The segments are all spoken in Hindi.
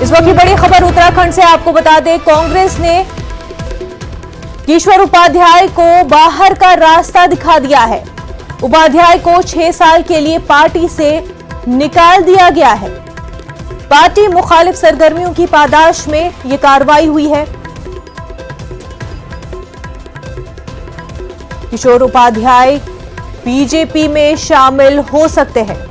इस वक्त की बड़ी खबर उत्तराखंड से आपको बता दें, कांग्रेस ने किशोर उपाध्याय को बाहर का रास्ता दिखा दिया है। उपाध्याय को 6 साल के लिए पार्टी से निकाल दिया गया है। पार्टी मुखालिफ सरगर्मियों की पादाश में यह कार्रवाई हुई है। किशोर उपाध्याय बीजेपी में शामिल हो सकते हैं।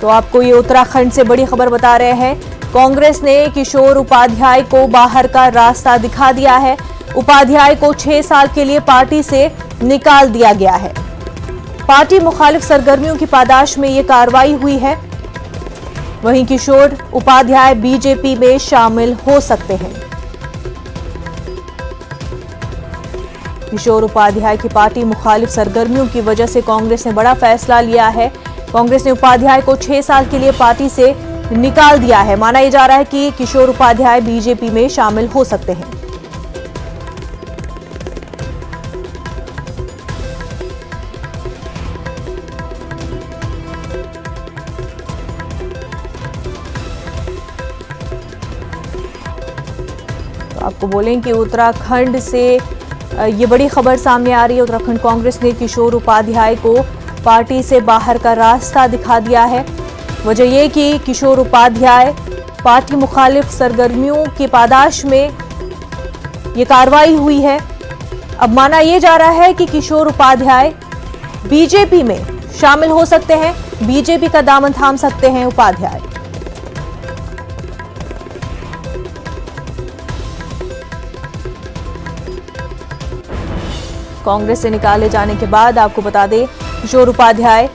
तो आपको ये उत्तराखंड से बड़ी खबर बता रहे हैं, कांग्रेस ने किशोर उपाध्याय को बाहर का रास्ता दिखा दिया है। उपाध्याय को 6 साल के लिए पार्टी से निकाल दिया गया है। पार्टी मुखालिफ सरगर्मियों की पादाश में यह कार्रवाई हुई है। वहीं किशोर उपाध्याय बीजेपी में शामिल हो सकते हैं। किशोर उपाध्याय की पार्टी मुखालिफ सरगर्मियों की वजह से कांग्रेस ने बड़ा फैसला लिया है। कांग्रेस ने उपाध्याय को 6 साल के लिए पार्टी से निकाल दिया है। माना यह जा रहा है कि किशोर उपाध्याय बीजेपी में शामिल हो सकते हैं। तो आपको बोलें कि उत्तराखंड से ये बड़ी खबर सामने आ रही है। उत्तराखंड कांग्रेस ने किशोर उपाध्याय को पार्टी से बाहर का रास्ता दिखा दिया है। वजह यह कि किशोर उपाध्याय पार्टी मुखालिफ सरगर्मियों की पादाश में ये कार्रवाई हुई है। अब माना यह जा रहा है कि किशोर उपाध्याय बीजेपी में शामिल हो सकते हैं। बीजेपी का दामन थाम सकते हैं उपाध्याय। कांग्रेस से निकाले जाने के बाद आपको बता दें, किशोर उपाध्याय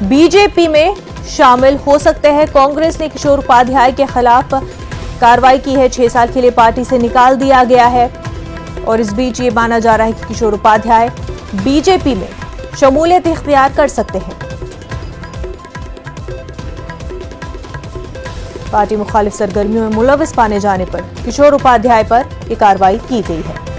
बीजेपी में शामिल हो सकते हैं। कांग्रेस ने किशोर उपाध्याय के खिलाफ कार्रवाई की है। 6 साल के लिए पार्टी से निकाल दिया गया है। और इस बीच ये माना जा रहा है कि किशोर उपाध्याय बीजेपी में शमूलियत इख्तियार कर सकते हैं। पार्टी मुखालिफ सरगर्मियों में मुलविस पाने जाने पर किशोर उपाध्याय पर यह कार्रवाई की गई है।